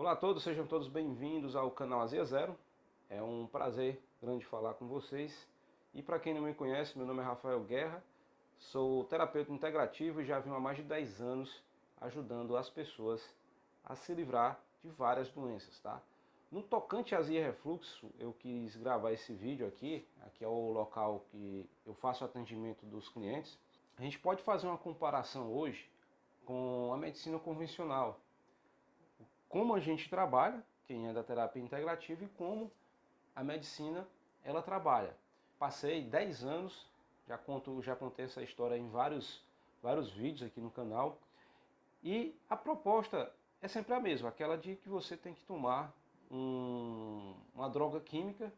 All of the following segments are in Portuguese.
Olá a todos, sejam todos bem-vindos ao canal Azia Zero. É um prazer grande falar com vocês. E para quem não me conhece, meu nome é Rafael Guerra, sou terapeuta integrativo e já venho há mais de 10 anos ajudando as pessoas a se livrar de várias doenças, tá? No tocante a azia e refluxo, eu quis gravar esse vídeo aqui é o local que eu faço atendimento dos clientes. A gente pode fazer uma comparação hoje com a medicina convencional, como a gente trabalha, quem é da terapia integrativa, e como a medicina ela trabalha. Passei 10 anos, já contei essa história em vários vídeos aqui no canal, e a proposta é sempre a mesma, aquela de que você tem que tomar uma droga química,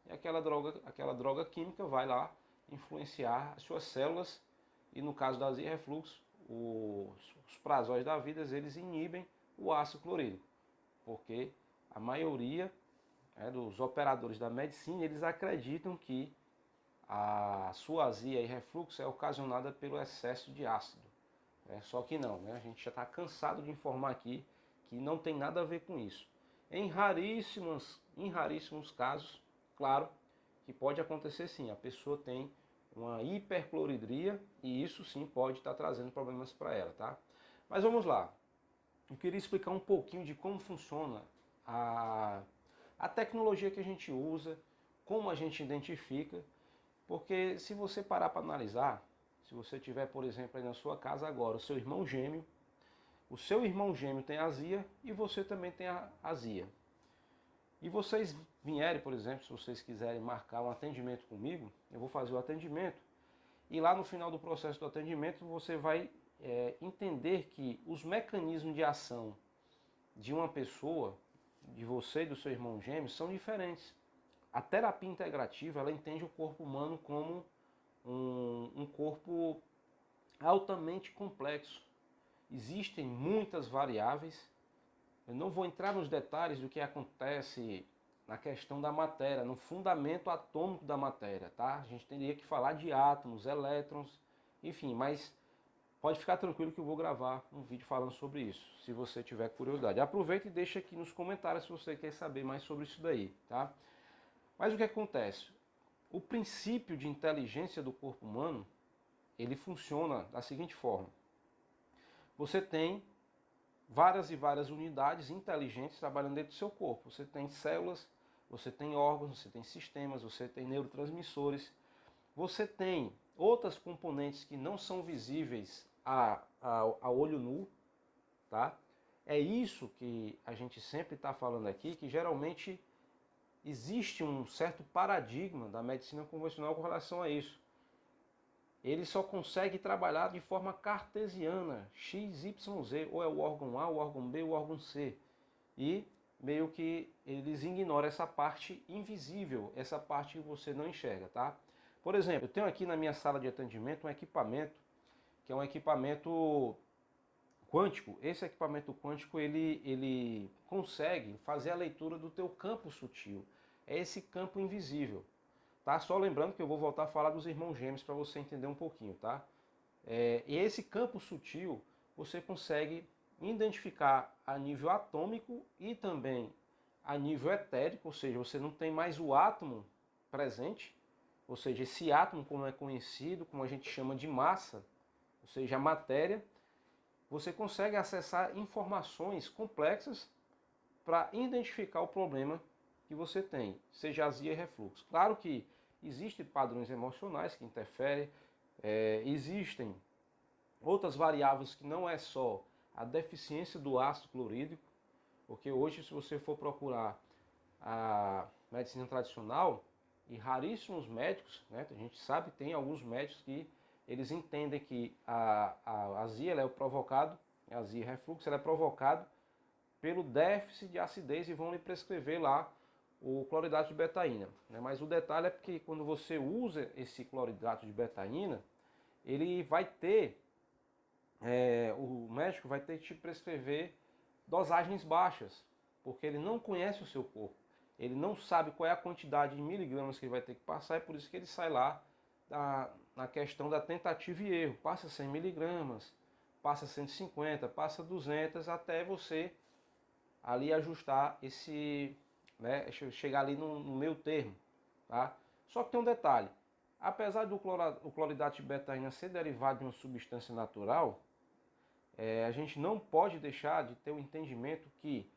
e aquela droga química vai lá influenciar as suas células, e no caso da azia e refluxo, os prazóis da vida, eles inibem o ácido clorídrico, porque a maioria dos operadores da medicina, eles acreditam que a sua azia e refluxo é ocasionada pelo excesso de ácido. Só que não, a gente já está cansado de informar aqui que não tem nada a ver com isso. Em raríssimos casos, claro, que pode acontecer sim, a pessoa tem uma hipercloridria e isso sim pode estar trazendo problemas para ela, tá? Mas vamos lá, eu queria explicar um pouquinho de como funciona a tecnologia que a gente usa, como a gente identifica, porque se você parar para analisar, se você tiver, por exemplo, aí na sua casa agora o seu irmão gêmeo tem azia e você também tem a azia. E vocês vierem, por exemplo, se vocês quiserem marcar um atendimento comigo, eu vou fazer o atendimento e lá no final do processo do atendimento você vai entender que os mecanismos de ação de uma pessoa, de você e do seu irmão gêmeo, são diferentes. A terapia integrativa, ela entende o corpo humano como um corpo altamente complexo. Existem muitas variáveis. Eu não vou entrar nos detalhes do que acontece na questão da matéria, no fundamento atômico da matéria, tá? A gente teria que falar de átomos, elétrons, enfim, mas pode ficar tranquilo que eu vou gravar um vídeo falando sobre isso, se você tiver curiosidade. Aproveita e deixa aqui nos comentários se você quer saber mais sobre isso daí, tá? Mas o que acontece? O princípio de inteligência do corpo humano, ele funciona da seguinte forma. Você tem várias e várias unidades inteligentes trabalhando dentro do seu corpo. Você tem células, você tem órgãos, você tem sistemas, você tem neurotransmissores, você tem outras componentes que não são visíveis a olho nu, tá? É isso que a gente sempre está falando aqui, que geralmente existe um certo paradigma da medicina convencional com relação a isso. Ele só consegue trabalhar de forma cartesiana, X, Y, Z, ou é o órgão A, o órgão B, o órgão C. E meio que eles ignoram essa parte invisível, essa parte que você não enxerga, tá? Por exemplo, eu tenho aqui na minha sala de atendimento um equipamento, que é um equipamento quântico. Esse equipamento quântico, ele consegue fazer a leitura do teu campo sutil. É esse campo invisível. Tá? Só lembrando que eu vou voltar a falar dos irmãos gêmeos para você entender um pouquinho, tá? E esse campo sutil você consegue identificar a nível atômico e também a nível etérico, ou seja, você não tem mais o átomo presente, ou seja, esse átomo, como é conhecido, como a gente chama de massa, ou seja, a matéria, você consegue acessar informações complexas para identificar o problema que você tem, seja azia e refluxo. Claro que existem padrões emocionais que interferem, existem outras variáveis que não é só a deficiência do ácido clorídrico, porque hoje se você for procurar a medicina tradicional, e raríssimos médicos, a gente sabe que tem alguns médicos que eles entendem que a azia ela é provocado, a azia e refluxo ela é provocado pelo déficit de acidez e vão lhe prescrever lá o cloridrato de betaína. Mas o detalhe é que quando você usa esse cloridrato de betaína, ele vai ter, o médico vai ter que te prescrever dosagens baixas, porque ele não conhece o seu corpo. Ele não sabe qual é a quantidade de miligramas que ele vai ter que passar, é por isso que ele sai lá na questão da tentativa e erro. Passa 100 miligramas, passa 150, passa 200, até você ali ajustar esse, né, chegar ali no meio termo, tá? Só que tem um detalhe, apesar do o cloridato de betaína ser derivado de uma substância natural, a gente não pode deixar de ter o entendimento que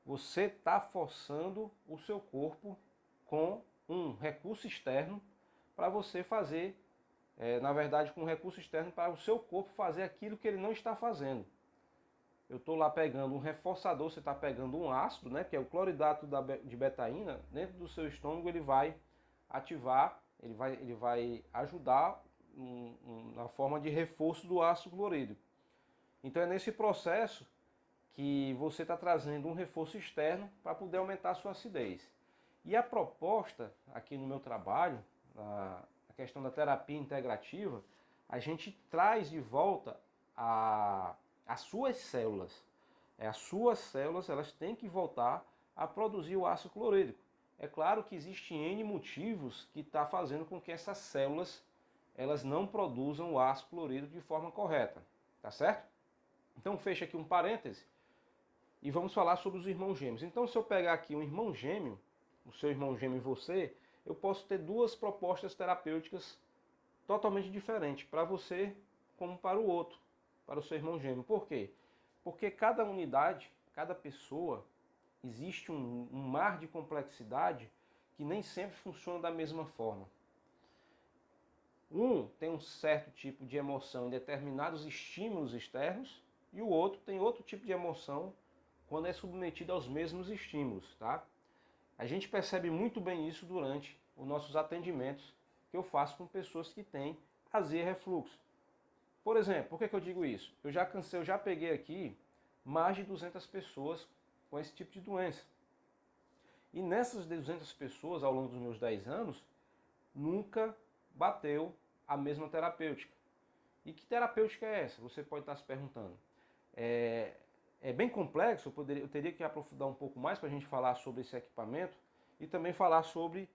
você está forçando o seu corpo com um recurso externo para você fazer, na verdade, com um recurso externo para o seu corpo fazer aquilo que ele não está fazendo. Eu estou lá pegando um reforçador, você está pegando um ácido, né, que é o cloridato de betaína, dentro do seu estômago ele vai ativar, ele vai ajudar na forma de reforço do ácido clorídrico. Então é nesse processo que você está trazendo um reforço externo para poder aumentar a sua acidez. E a proposta aqui no meu trabalho, a questão da terapia integrativa, a gente traz de volta as suas células. As suas células elas têm que voltar a produzir o ácido clorídrico. É claro que existem N motivos que está fazendo com que essas células elas não produzam o ácido clorídrico de forma correta, tá certo? Então fecha aqui um parêntese e vamos falar sobre os irmãos gêmeos. Então se eu pegar aqui um irmão gêmeo, o seu irmão gêmeo e você, eu posso ter duas propostas terapêuticas totalmente diferentes, para você como para o outro, para o seu irmão gêmeo. Por quê? Porque cada unidade, cada pessoa, existe um mar de complexidade que nem sempre funciona da mesma forma. Um tem um certo tipo de emoção em determinados estímulos externos e o outro tem outro tipo de emoção quando é submetido aos mesmos estímulos, tá? A gente percebe muito bem isso durante os nossos atendimentos que eu faço com pessoas que têm azia e refluxo. Por exemplo, por que eu digo isso? Eu já peguei aqui mais de 200 pessoas com esse tipo de doença. E nessas 200 pessoas, ao longo dos meus 10 anos, nunca bateu a mesma terapêutica. E que terapêutica é essa? Você pode estar se perguntando. É bem complexo, eu teria que aprofundar um pouco mais para a gente falar sobre esse equipamento e também falar sobre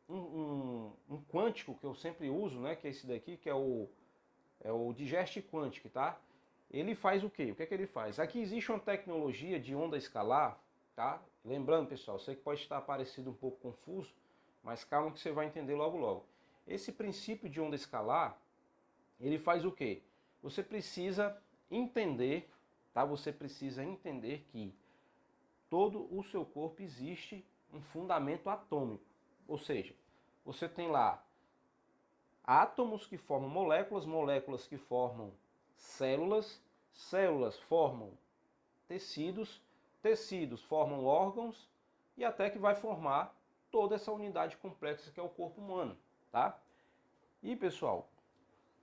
um quântico que eu sempre uso, né, que é esse daqui, que é o Digest Quantic, tá? Ele faz o quê? O que é que ele faz? Aqui existe uma tecnologia de onda escalar, tá? Lembrando, pessoal, sei que pode estar parecido um pouco confuso, mas calma que você vai entender logo logo. Esse princípio de onda escalar, ele faz o quê? Você precisa entender, tá? Você precisa entender que todo o seu corpo existe um fundamento atômico. Ou seja, você tem lá átomos que formam moléculas, moléculas que formam células, células formam tecidos, tecidos formam órgãos e até que vai formar toda essa unidade complexa que é o corpo humano, tá? E pessoal,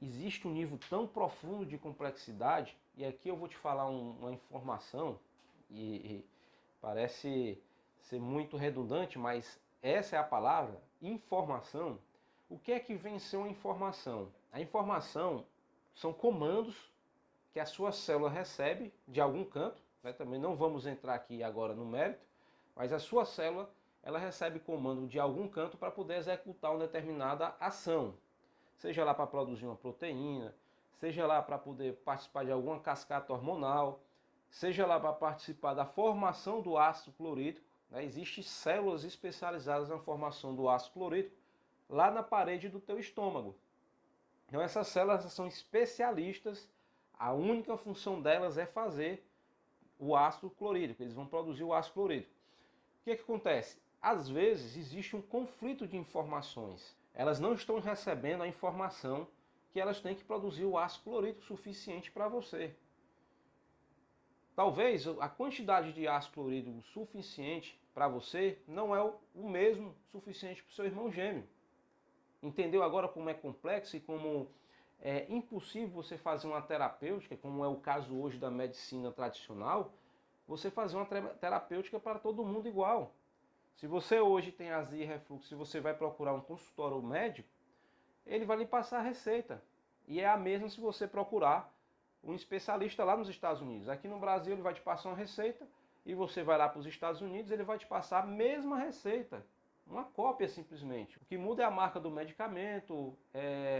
existe um nível tão profundo de complexidade, e aqui eu vou te falar uma informação, e parece ser muito redundante, mas essa é a palavra, informação. O que é que vem ser uma informação? A informação são comandos que a sua célula recebe de algum canto, né? Também não vamos entrar aqui agora no mérito, mas a sua célula ela recebe comando de algum canto para poder executar uma determinada ação. Seja lá para produzir uma proteína, seja lá para poder participar de alguma cascata hormonal, seja lá para participar da formação do ácido clorídrico, né? Existem células especializadas na formação do ácido clorídrico lá na parede do teu estômago. Então essas células são especialistas, a única função delas é fazer o ácido clorídrico, eles vão produzir o ácido clorídrico. O que acontece? Às vezes existe um conflito de informações. Elas não estão recebendo a informação que elas têm que produzir o ácido clorídrico suficiente para você. Talvez a quantidade de ácido clorídrico suficiente para você não é o mesmo suficiente para o seu irmão gêmeo. Entendeu agora como é complexo e como é impossível você fazer uma terapêutica, como é o caso hoje da medicina tradicional, você fazer uma terapêutica para todo mundo igual. Se você hoje tem azia e refluxo, se você vai procurar um consultório médico, ele vai lhe passar a receita. E é a mesma se você procurar um especialista lá nos Estados Unidos. Aqui no Brasil ele vai te passar uma receita e você vai lá para os Estados Unidos, ele vai te passar a mesma receita. Uma cópia simplesmente. O que muda é a marca do medicamento,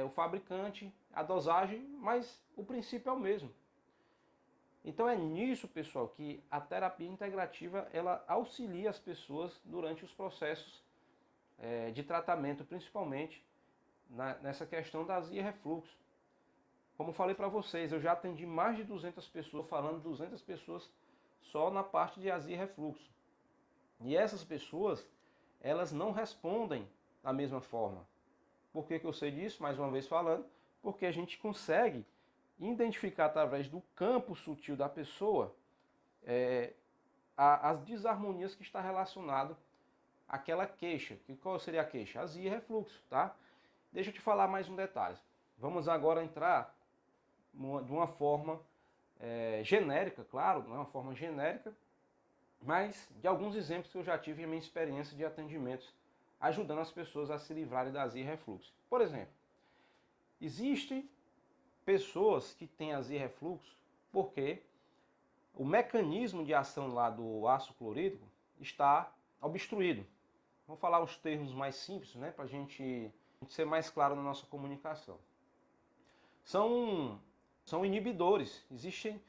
o fabricante, a dosagem, mas o princípio é o mesmo. Então é nisso, pessoal, que a terapia integrativa ela auxilia as pessoas durante os processos de tratamento, principalmente nessa questão da azia e refluxo. Como falei para vocês, eu já atendi mais de 200 pessoas, falando 200 pessoas só na parte de azia e refluxo. E essas pessoas, elas não respondem da mesma forma. Por que eu sei disso? Mais uma vez falando, porque a gente consegue identificar através do campo sutil da pessoa as desarmonias que está relacionado àquela queixa. Qual seria a queixa? Azia e refluxo, tá? Deixa eu te falar mais um detalhe. Vamos agora entrar de uma forma genérica, claro, não é uma forma genérica, mas de alguns exemplos que eu já tive em minha experiência de atendimentos, ajudando as pessoas a se livrarem da azia e refluxo. Por exemplo, existem pessoas que têm azia e refluxo porque o mecanismo de ação lá do ácido clorídrico está obstruído. Vamos falar os termos mais simples, né, para a gente ser mais claro na nossa comunicação. São inibidores. Existe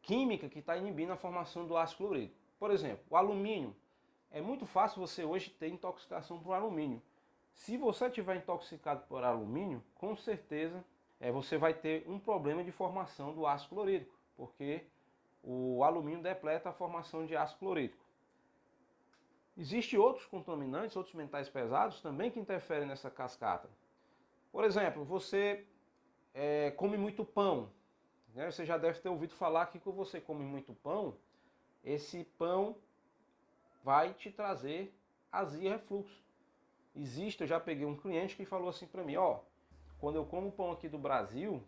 química que está inibindo a formação do ácido clorídrico. Por exemplo, o alumínio. É muito fácil você hoje ter intoxicação por alumínio. Se você estiver intoxicado por alumínio, com certeza você vai ter um problema de formação do ácido clorídrico, porque o alumínio depleta a formação de ácido clorídrico. Existem outros contaminantes, outros metais pesados também que interferem nessa cascata. Por exemplo, você come muito pão. Né? Você já deve ter ouvido falar que quando você come muito pão, esse pão vai te trazer azia e refluxo. Eu já peguei um cliente que falou assim para mim, quando eu como pão aqui do Brasil,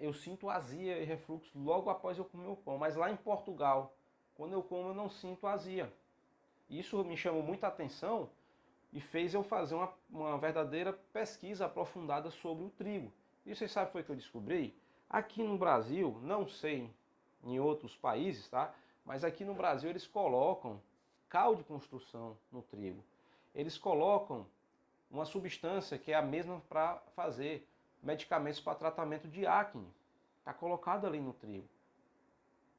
eu sinto azia e refluxo logo após eu comer o pão. Mas lá em Portugal, quando eu como, eu não sinto azia. Isso me chamou muita atenção e fez eu fazer uma verdadeira pesquisa aprofundada sobre o trigo. E vocês sabem o que foi que eu descobri? Aqui no Brasil, não sei em outros países, tá? Mas aqui no Brasil eles colocam cal de construção no trigo. Eles colocam uma substância que é a mesma para fazer medicamentos para tratamento de acne. Está colocado ali no trigo.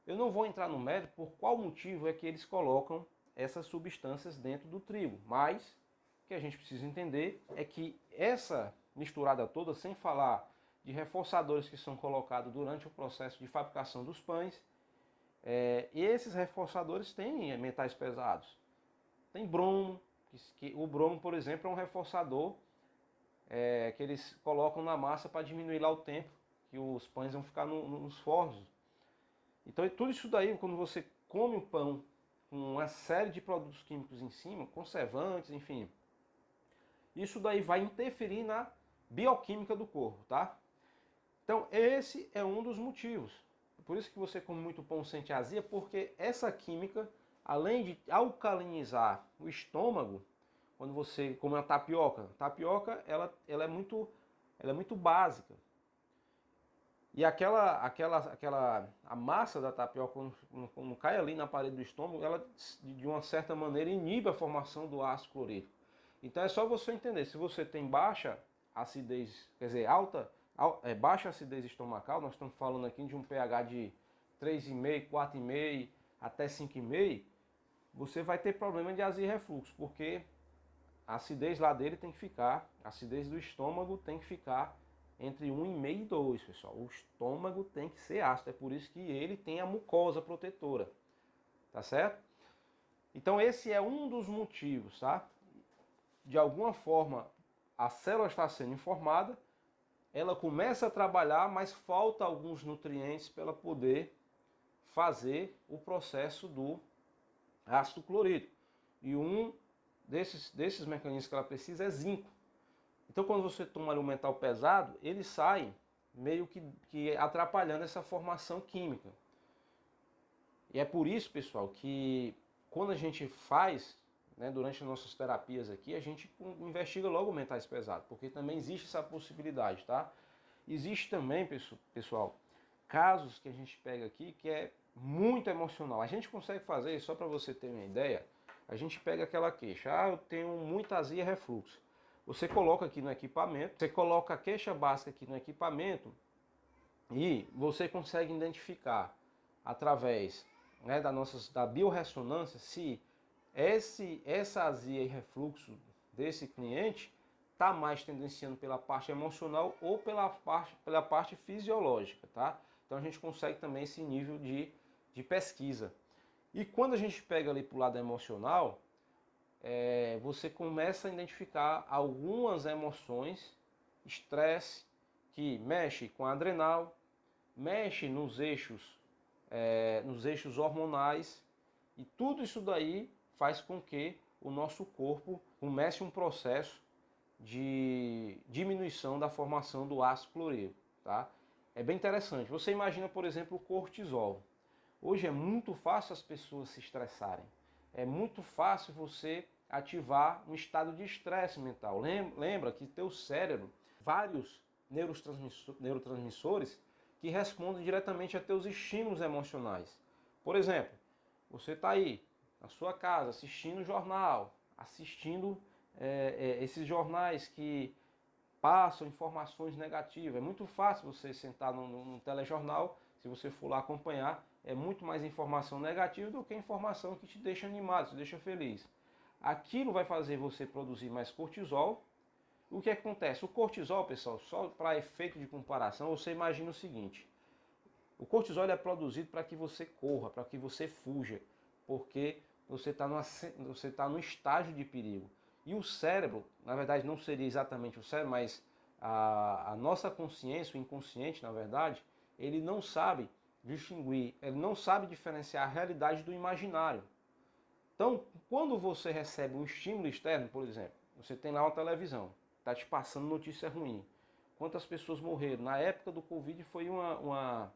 Eu não vou entrar no mérito por qual motivo é que eles colocam essas substâncias dentro do trigo, mas o que a gente precisa entender é que essa misturada toda, sem falar de reforçadores que são colocados durante o processo de fabricação dos pães, esses reforçadores têm metais pesados. Tem bromo, o bromo, por exemplo, é um reforçador que eles colocam na massa para diminuir lá o tempo que os pães vão ficar nos fornos. Então, tudo isso daí, quando você come o pão com uma série de produtos químicos em cima, conservantes, enfim, isso daí vai interferir na bioquímica do corpo, tá? Então, esse é um dos motivos. Por isso que você come muito pão sente azia, porque essa química, além de alcalinizar o estômago, quando você come uma tapioca ela é muito básica. E a massa da tapioca, quando cai ali na parede do estômago, ela de uma certa maneira inibe a formação do ácido clorídrico. Então é só você entender, se você tem baixa acidez, quer dizer, baixa acidez estomacal, nós estamos falando aqui de um pH de 3,5, 4,5 até 5,5, você vai ter problema de azia e refluxo, porque a acidez lá dele tem que ficar, a acidez do estômago tem que ficar entre 1,5 e 2, pessoal. O estômago tem que ser ácido, é por isso que ele tem a mucosa protetora, tá certo? Então esse é um dos motivos, tá? De alguma forma a célula está sendo informada, ela começa a trabalhar, mas falta alguns nutrientes para ela poder fazer o processo do ácido clorídrico. E um desses mecanismos que ela precisa é zinco. Então, quando você toma um metal pesado, ele sai meio que atrapalhando essa formação química. E é por isso, pessoal, que quando a gente faz, né, durante as nossas terapias aqui, a gente investiga logo metais pesados, porque também existe essa possibilidade, tá? Existe também, pessoal, casos que a gente pega aqui que é muito emocional. A gente consegue fazer, só para você ter uma ideia, a gente pega aquela queixa, eu tenho muita azia e refluxo. Você coloca aqui no equipamento, você coloca a queixa básica aqui no equipamento E você consegue identificar através, né, da biorressonância se essa azia e refluxo desse cliente está mais tendenciando pela parte emocional ou pela parte fisiológica, tá? Então a gente consegue também esse nível de pesquisa. E quando a gente pega ali para o lado emocional, você começa a identificar algumas emoções, estresse, que mexe com a adrenal, mexe nos eixos hormonais, e tudo isso daí faz com que o nosso corpo comece um processo de diminuição da formação do ácido clorídrico, tá? É bem interessante. Você imagina, por exemplo, o cortisol. Hoje é muito fácil as pessoas se estressarem. É muito fácil você ativar um estado de estresse mental. Lembra que teu cérebro, vários neurotransmissores que respondem diretamente a teus estímulos emocionais. Por exemplo, você está aí na sua casa assistindo jornal, assistindo esses jornais que passam informações negativas. É muito fácil você sentar num telejornal, se você for lá acompanhar, é muito mais informação negativa do que informação que te deixa animado, te deixa feliz. Aquilo vai fazer você produzir mais cortisol. O que acontece? O cortisol, pessoal, só para efeito de comparação, você imagina o seguinte: o cortisol é produzido para que você corra, para que você fuja, porque você está no estágio de perigo. E o cérebro, na verdade não seria exatamente o cérebro, mas a nossa consciência, o inconsciente, na verdade, ele não sabe distinguir, ele não sabe diferenciar a realidade do imaginário. Então, quando você recebe um estímulo externo, por exemplo, você tem lá uma televisão, está te passando notícia ruim. Quantas pessoas morreram? Na época do Covid foi uma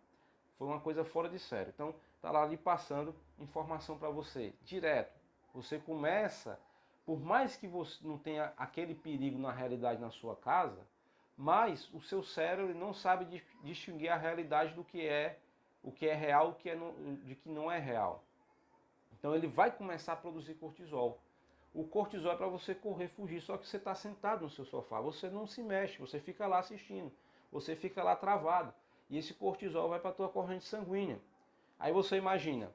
coisa fora de sério. Então, está lá ali passando informação para você, direto. Você começa, por mais que você não tenha aquele perigo na realidade na sua casa, mas o seu cérebro ele não sabe distinguir a realidade do que é o que é real de que não é real. Então ele vai começar a produzir cortisol. O cortisol é para você correr, fugir, só que você está sentado no seu sofá, você não se mexe, você fica lá assistindo, você fica lá travado. E esse cortisol vai para a tua corrente sanguínea. Aí você imagina,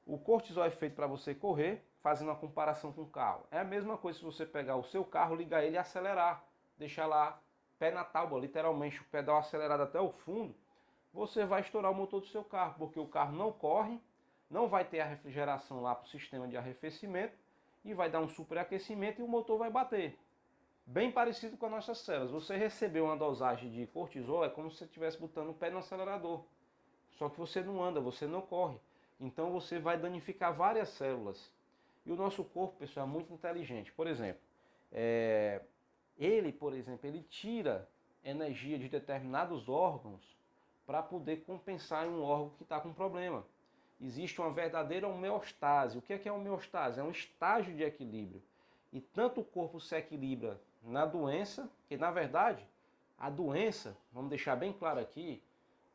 o cortisol é feito para você correr, fazendo uma comparação com o carro. É a mesma coisa se você pegar o seu carro, ligar ele e acelerar, deixar lá pé na tábua, literalmente o pedal acelerado até o fundo, você vai estourar o motor do seu carro, porque o carro não corre, não vai ter a refrigeração lá para o sistema de arrefecimento e vai dar um superaquecimento e o motor vai bater. Bem parecido com as nossas células. Você recebeu uma dosagem de cortisol, é como se você estivesse botando o pé no acelerador. Só que você não anda, você não corre. Então você vai danificar várias células. E o nosso corpo, pessoal, é muito inteligente. Por exemplo, ele tira energia de determinados órgãos para poder compensar em um órgão que está com problema. Existe uma verdadeira homeostase. O que é homeostase? É um estágio de equilíbrio. E tanto o corpo se equilibra na doença, que na verdade, a doença, vamos deixar bem claro aqui,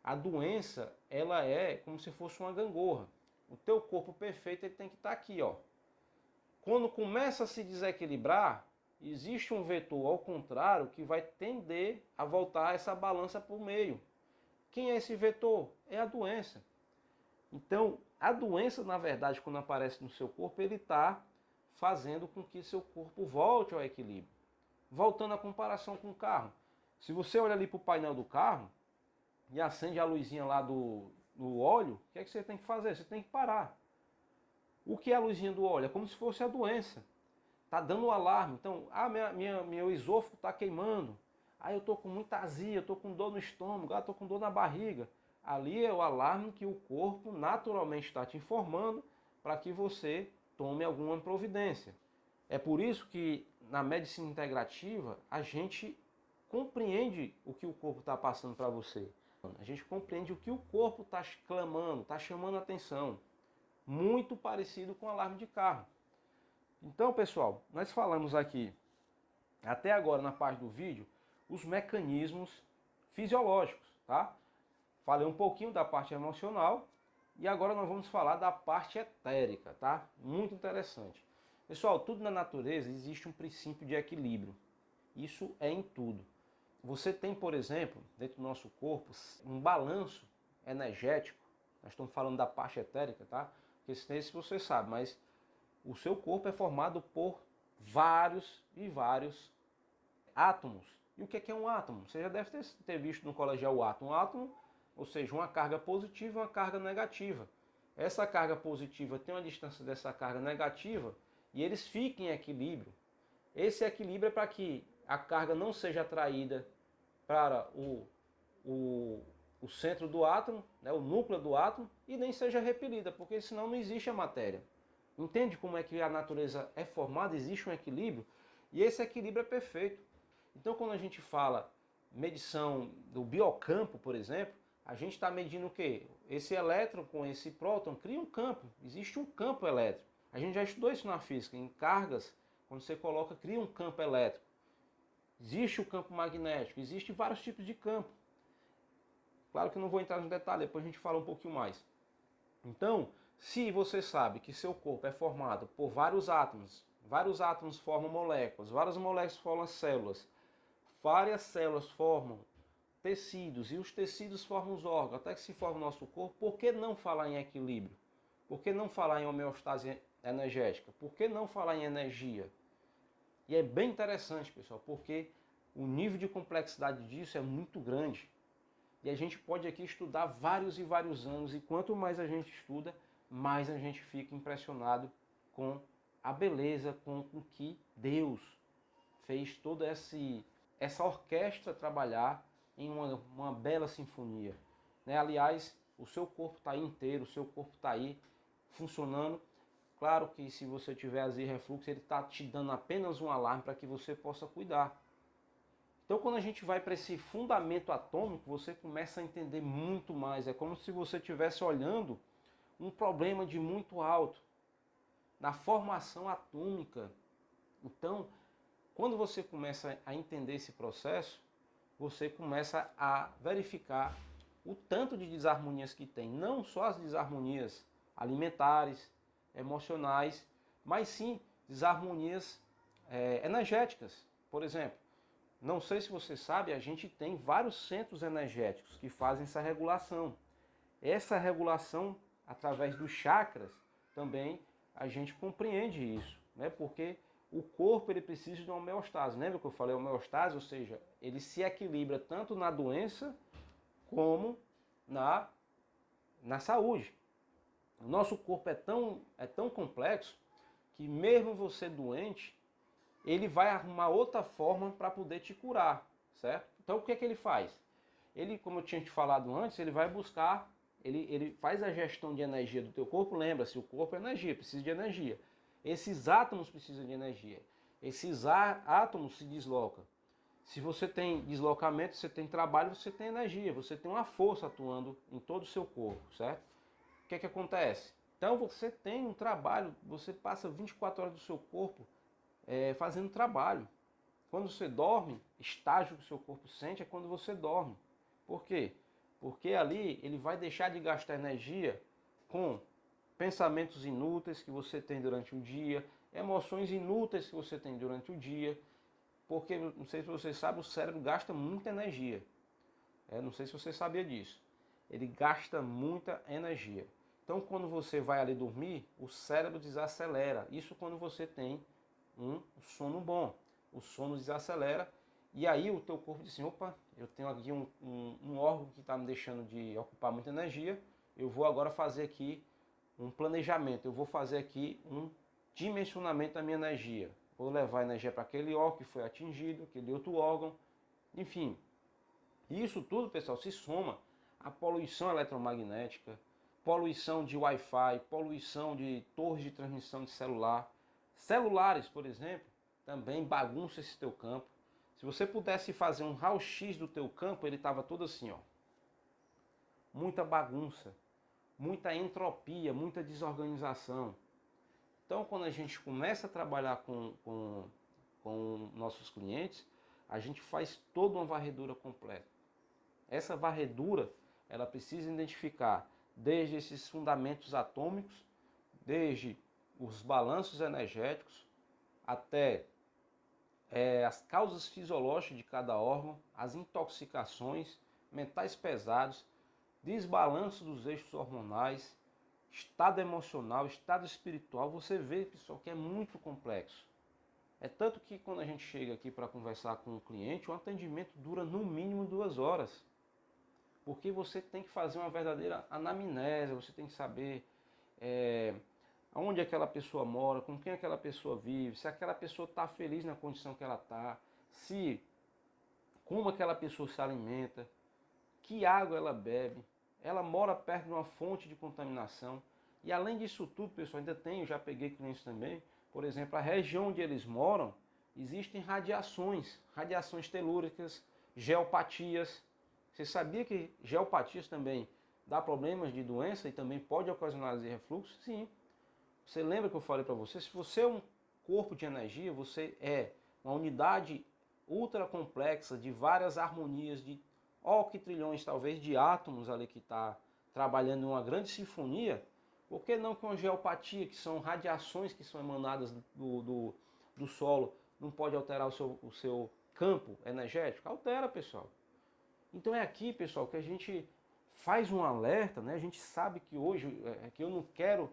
a doença, ela é como se fosse uma gangorra. O teu corpo perfeito ele tem que estar aqui, ó. Quando começa a se desequilibrar, existe um vetor ao contrário que vai tender a voltar essa balança para o meio. Quem é esse vetor? É a doença. Então, a doença, na verdade, quando aparece no seu corpo, ele está fazendo com que seu corpo volte ao equilíbrio. Voltando à comparação com o carro. Se você olha ali para o painel do carro e acende a luzinha lá do óleo, o que é que você tem que fazer? Você tem que parar. O que é a luzinha do óleo? É como se fosse a doença. Está dando um alarme. Então, meu esôfago está queimando. Eu estou com muita azia, eu estou com dor no estômago, estou com dor na barriga. Ali é o alarme que o corpo naturalmente está te informando para que você tome alguma providência. É por isso que na medicina integrativa a gente compreende o que o corpo está passando para você. A gente compreende o que o corpo está clamando, está chamando a atenção. Muito parecido com o alarme de carro. Então, pessoal, nós falamos aqui, até agora na parte do vídeo, os mecanismos fisiológicos, tá? Falei um pouquinho da parte emocional e agora nós vamos falar da parte etérica, tá? Muito interessante. Pessoal, tudo na natureza existe um princípio de equilíbrio. Isso é em tudo. Você tem, por exemplo, dentro do nosso corpo, um balanço energético. Nós estamos falando da parte etérica, tá? Porque se você sabe, mas o seu corpo é formado por vários e vários átomos. E o que é um átomo? Você já deve ter visto no colegial o átomo. Um átomo, ou seja, uma carga positiva e uma carga negativa. Essa carga positiva tem uma distância dessa carga negativa e eles ficam em equilíbrio. Esse equilíbrio é para que a carga não seja atraída para o centro do átomo, né, o núcleo do átomo, e nem seja repelida, porque senão não existe a matéria. Entende como é que a natureza é formada? Existe um equilíbrio e esse equilíbrio é perfeito. Então, quando a gente fala medição do biocampo, por exemplo, a gente está medindo o quê? Esse elétron com esse próton cria um campo. Existe um campo elétrico. A gente já estudou isso na física. Em cargas, quando você coloca, cria um campo elétrico. Existe o campo magnético. Existem vários tipos de campo. Claro que eu não vou entrar no detalhe, depois a gente fala um pouquinho mais. Então, se você sabe que seu corpo é formado por vários átomos formam moléculas, várias moléculas formam células, várias células formam tecidos e os tecidos formam os órgãos, até que se forma o nosso corpo, por que não falar em equilíbrio? Por que não falar em homeostase energética? Por que não falar em energia? E é bem interessante, pessoal, porque o nível de complexidade disso é muito grande. E a gente pode aqui estudar vários e vários anos, e quanto mais a gente estuda, mais a gente fica impressionado com a beleza, com o que Deus fez toda essa orquestra trabalhar em uma bela sinfonia. Né? Aliás, o seu corpo está aí inteiro, o seu corpo está aí funcionando. Claro que se você tiver azia e refluxo, ele está te dando apenas um alarme para que você possa cuidar. Então, quando a gente vai para esse fundamento atômico, você começa a entender muito mais. É como se você estivesse olhando um problema de muito alto, na formação atômica. Então, quando você começa a entender esse processo, você começa a verificar o tanto de desarmonias que tem. Não só as desarmonias alimentares, emocionais, mas sim desarmonias energéticas. Por exemplo, não sei se você sabe, a gente tem vários centros energéticos que fazem essa regulação. Essa regulação, através dos chakras, também a gente compreende isso, né? Porque o corpo ele precisa de uma homeostase. Lembra que eu falei homeostase? Ou seja, ele se equilibra tanto na doença como na saúde. O nosso corpo é tão complexo que mesmo você doente, ele vai arrumar outra forma para poder te curar, certo? Então o que é que ele faz? Ele, como eu tinha te falado antes, ele vai buscar, ele faz a gestão de energia do teu corpo. Lembra-se, o corpo é energia, precisa de energia. Esses átomos precisam de energia. Esses átomos se deslocam. Se você tem deslocamento, você tem trabalho, você tem energia, você tem uma força atuando em todo o seu corpo, certo? O que é que acontece? Então você tem um trabalho, você passa 24 horas do seu corpo fazendo trabalho. Quando você dorme, estágio que o seu corpo sente é quando você dorme. Por quê? Porque ali ele vai deixar de gastar energia com pensamentos inúteis que você tem durante o dia, emoções inúteis que você tem durante o dia, porque, não sei se você sabe, o cérebro gasta muita energia. Não sei se você sabia disso. Ele gasta muita energia. Então, quando você vai ali dormir, o cérebro desacelera. Isso quando você tem um sono bom. O sono desacelera e aí o teu corpo diz assim, opa, eu tenho aqui um órgão que está me deixando de ocupar muita energia, eu vou agora fazer aqui um planejamento, eu vou fazer aqui um dimensionamento da minha energia. Vou levar a energia para aquele órgão que foi atingido, aquele outro órgão, enfim. Isso tudo, pessoal, se soma à poluição eletromagnética, poluição de Wi-Fi, poluição de torres de transmissão de celular. Celulares, por exemplo, também bagunça esse teu campo. Se você pudesse fazer um raio-x do teu campo, ele estava todo assim, ó. Muita bagunça, muita entropia, muita desorganização. Então, quando a gente começa a trabalhar com nossos clientes, a gente faz toda uma varredura completa. Essa varredura, ela precisa identificar desde esses fundamentos atômicos, desde os balanços energéticos, até as causas fisiológicas de cada órgão, as intoxicações, mentais pesados, desbalanço dos eixos hormonais, estado emocional, estado espiritual. Você vê, pessoal, que é muito complexo. É tanto que quando a gente chega aqui para conversar com o cliente, o atendimento dura no mínimo 2 horas. Porque você tem que fazer uma verdadeira anamnese, você tem que saber onde aquela pessoa mora, com quem aquela pessoa vive, se aquela pessoa está feliz na condição que ela está, como aquela pessoa se alimenta, que água ela bebe, ela mora perto de uma fonte de contaminação. E além disso tudo, pessoal, ainda tem, eu já peguei clientes também, por exemplo, a região onde eles moram, existem radiações telúricas, geopatias. Você sabia que geopatias também dá problemas de doença e também pode ocasionar azia e refluxo? Sim. Você lembra que eu falei para você? Se você é um corpo de energia, você é uma unidade ultra complexa de várias harmonias, de octrilhões talvez de átomos ali que está trabalhando em uma grande sinfonia. Por que não com a geopatia, que são radiações que são emanadas do solo, não pode alterar o seu campo energético? Altera, pessoal. Então é aqui, pessoal, que a gente faz um alerta, né? A gente sabe que hoje, que eu não quero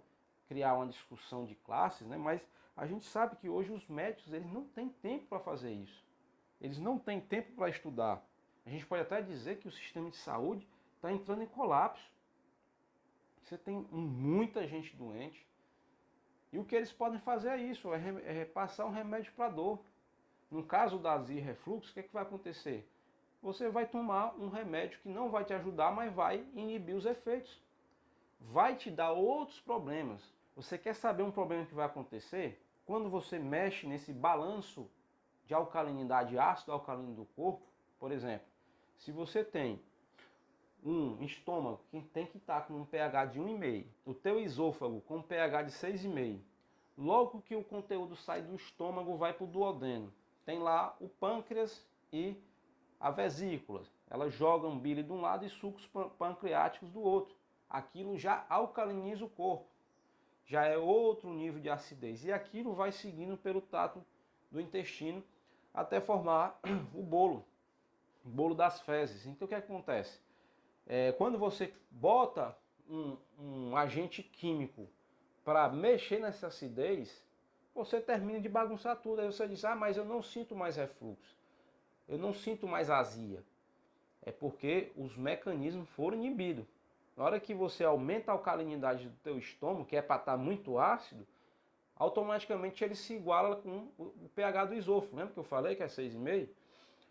criar uma discussão de classes, né? Mas a gente sabe que hoje os médicos eles não têm tempo para fazer isso. Eles não têm tempo para estudar. A gente pode até dizer que o sistema de saúde está entrando em colapso. Você tem muita gente doente. E o que eles podem fazer é isso, é passar um remédio para dor. No caso da azia e refluxo, o que vai acontecer? Você vai tomar um remédio que não vai te ajudar, mas vai inibir os efeitos. Vai te dar outros problemas. Você quer saber um problema que vai acontecer? Quando você mexe nesse balanço de alcalinidade ácido alcalino do corpo, por exemplo, se você tem um estômago que tem que estar com um pH de 1,5, o teu esôfago com um pH de 6,5, logo que o conteúdo sai do estômago vai para o duodeno. Tem lá o pâncreas e a vesícula. Elas jogam bile de um lado e sucos pancreáticos do outro. Aquilo já alcaliniza o corpo. Já é outro nível de acidez. E aquilo vai seguindo pelo trato do intestino até formar o bolo das fezes. Então o que acontece? Quando você bota um agente químico para mexer nessa acidez, você termina de bagunçar tudo. Aí você diz, mas eu não sinto mais refluxo, eu não sinto mais azia. É porque os mecanismos foram inibidos. Na hora que você aumenta a alcalinidade do teu estômago, que é para estar muito ácido, automaticamente ele se iguala com o pH do esôfago. Lembra que eu falei que é 6,5?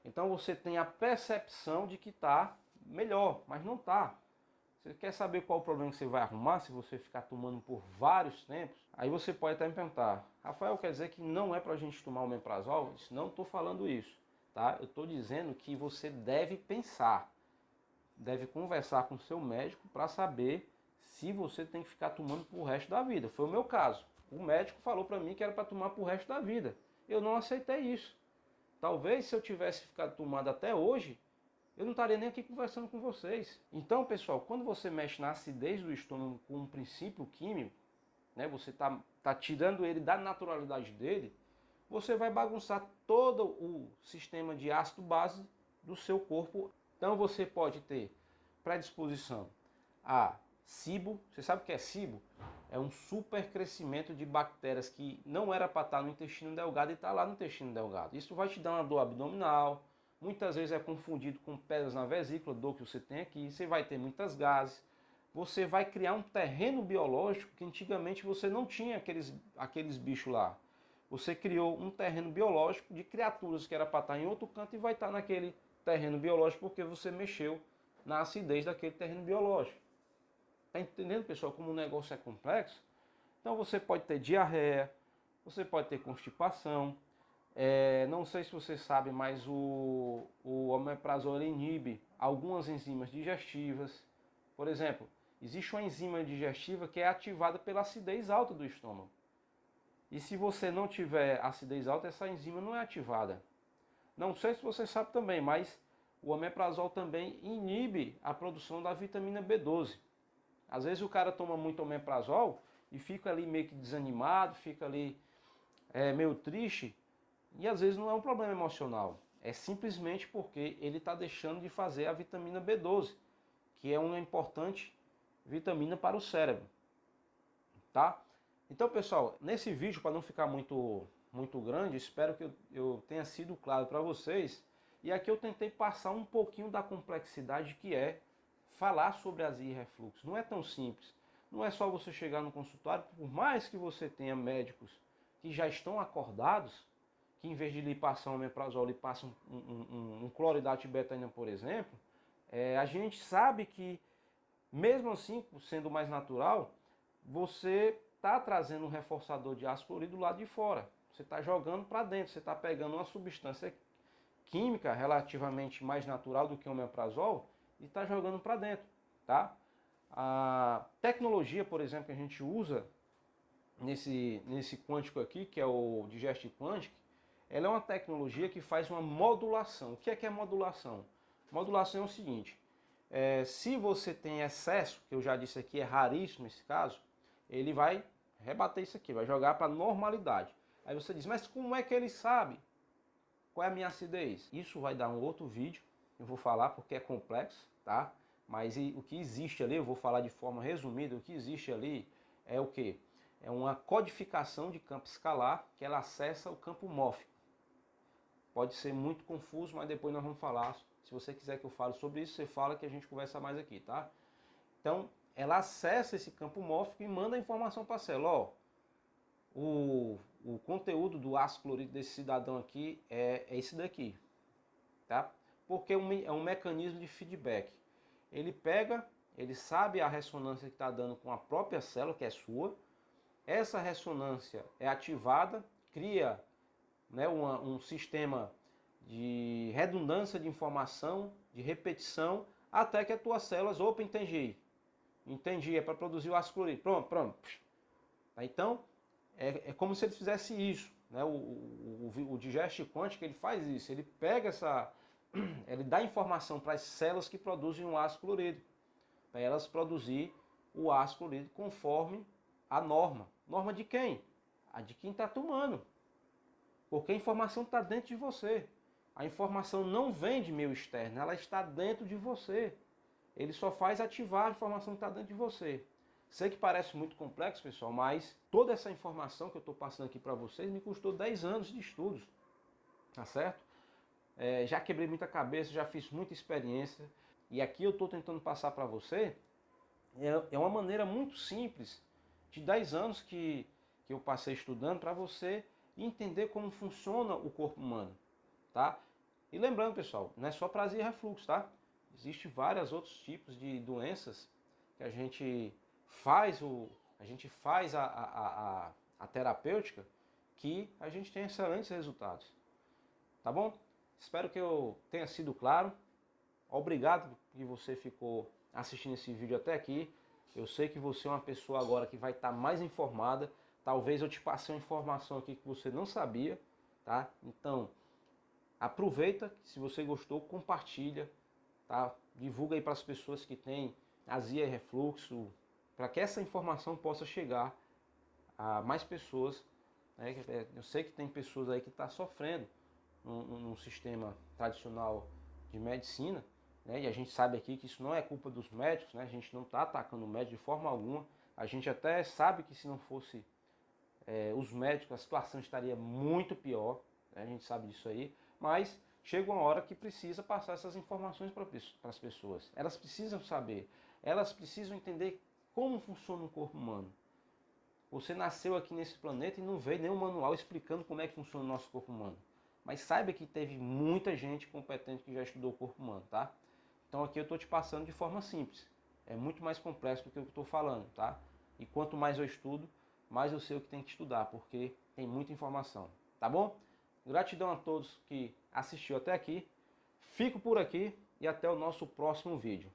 Então você tem a percepção de que está melhor, mas não está. Você quer saber qual o problema que você vai arrumar se você ficar tomando por vários tempos? Aí você pode até me perguntar, Rafael, quer dizer que não é para a gente tomar o omeprazol? Não estou falando isso, tá? Eu estou dizendo que você deve pensar, deve conversar com o seu médico para saber se você tem que ficar tomando por resto da vida. Foi o meu caso. O médico falou para mim que era para tomar por resto da vida. Eu não aceitei isso. Talvez se eu tivesse ficado tomando até hoje, eu não estaria nem aqui conversando com vocês. Então, pessoal, quando você mexe na acidez do estômago com um princípio químico, né, você tá tirando ele da naturalidade dele, você vai bagunçar todo o sistema de ácido base do seu corpo. Então você pode ter predisposição a SIBO. Você sabe o que é SIBO? É um supercrescimento de bactérias que não era para estar no intestino delgado e está lá no intestino delgado. Isso vai te dar uma dor abdominal, muitas vezes é confundido com pedras na vesícula, dor que você tem aqui, você vai ter muitas gases, você vai criar um terreno biológico que antigamente você não tinha aqueles bichos lá. Você criou um terreno biológico de criaturas que era para estar em outro canto e vai estar naquele terreno biológico porque você mexeu na acidez daquele terreno biológico. Está entendendo, pessoal, como o negócio é complexo? Então você pode ter diarreia, você pode ter constipação. Não sei se você sabe, mas o omeprazol inibe algumas enzimas digestivas. Por exemplo, existe uma enzima digestiva que é ativada pela acidez alta do estômago. E se você não tiver acidez alta, essa enzima não é ativada. Não sei se você sabe também, mas o omeprazol também inibe a produção da vitamina B12. Às vezes o cara toma muito omeprazol e fica ali meio que desanimado, fica ali meio triste. E às vezes não é um problema emocional, é simplesmente porque ele está deixando de fazer a vitamina B12, que é uma importante vitamina para o cérebro, tá? Então, pessoal, nesse vídeo, para não ficar muito grande, espero que eu tenha sido claro para vocês. E aqui eu tentei passar um pouquinho da complexidade que é falar sobre azia e refluxo. Não é tão simples. Não é só você chegar no consultório, por mais que você tenha médicos que já estão acordados, que em vez de lhe passar um omeprazol, lhe passam um cloridato de betaína, por exemplo, a gente sabe que, mesmo assim, sendo mais natural, você está trazendo um reforçador de ácido clorídrico do lado de fora. Você está jogando para dentro, você está pegando uma substância química relativamente mais natural do que o omeprazol e está jogando para dentro, tá? A tecnologia, por exemplo, que a gente usa nesse quântico aqui, que é o Digest Quantic, ela é uma tecnologia que faz uma modulação. O que é modulação? Modulação é o seguinte, se você tem excesso, que eu já disse aqui, é raríssimo esse caso, ele vai rebater isso aqui, vai jogar para normalidade. Aí você diz, mas como é que ele sabe qual é a minha acidez? Isso vai dar um outro vídeo, eu vou falar porque é complexo, tá? Mas o que existe ali, eu vou falar de forma resumida, o que existe ali é o quê? É uma codificação de campo escalar que ela acessa o campo mórfico. Pode ser muito confuso, mas depois nós vamos falar. Se você quiser que eu fale sobre isso, você fala que a gente conversa mais aqui, tá? Então, ela acessa esse campo mórfico e manda a informação para a célula. Ó, o conteúdo do ácido clorídrico desse cidadão aqui é esse daqui, tá? Porque é um mecanismo de feedback. Ele pega, ele sabe a ressonância que está dando com a própria célula, que é sua. Essa ressonância é ativada, cria, né, um sistema de redundância de informação, de repetição, até que as tuas células, opa, entendi, é para produzir o ácido clorídrico, pronto. Então, é como se ele fizesse isso, né? O Digest Quantic, ele faz isso, ele pega ele dá informação para as células que produzem o ácido clorídrico, para elas produzir o ácido clorídrico conforme a norma. Norma de quem? A de quem está tomando. Porque a informação está dentro de você. A informação não vem de meio externo, ela está dentro de você. Ele só faz ativar a informação que está dentro de você. Sei que parece muito complexo, pessoal, mas toda essa informação que eu estou passando aqui para vocês me custou 10 anos de estudos, tá certo? Já quebrei muita cabeça, já fiz muita experiência, e aqui eu estou tentando passar para você, é uma maneira muito simples, de 10 anos que eu passei estudando, para você entender como funciona o corpo humano, tá? E lembrando, pessoal, não é só para azia e refluxo, tá? Existem vários outros tipos de doenças que a gente faz a terapêutica, que a gente tem excelentes resultados. Tá bom? Espero que eu tenha sido claro. Obrigado que você ficou assistindo esse vídeo até aqui. Eu sei que você é uma pessoa agora que vai estar mais informada. Talvez eu te passe uma informação aqui que você não sabia, tá? Então, aproveita, se você gostou, compartilha, tá? Divulga aí para as pessoas que têm azia e refluxo, para que essa informação possa chegar a mais pessoas, né? Eu sei que tem pessoas aí que estão sofrendo num sistema tradicional de medicina, né? E a gente sabe aqui que isso não é culpa dos médicos, né? A gente não está atacando o médico de forma alguma. A gente até sabe que se não fosse os médicos, a situação estaria muito pior, né? A gente sabe disso aí, mas chega uma hora que precisa passar essas informações para as pessoas. Elas precisam saber, elas precisam entender como funciona o corpo humano. Você nasceu aqui nesse planeta e não veio nenhum manual explicando como é que funciona o nosso corpo humano. Mas saiba que teve muita gente competente que já estudou o corpo humano, tá? Então aqui eu estou te passando de forma simples. É muito mais complexo do que eu estou falando, tá? E quanto mais eu estudo, mais eu sei o que tem que estudar, porque tem muita informação, tá bom? Gratidão a todos que assistiu até aqui. Fico por aqui e até o nosso próximo vídeo.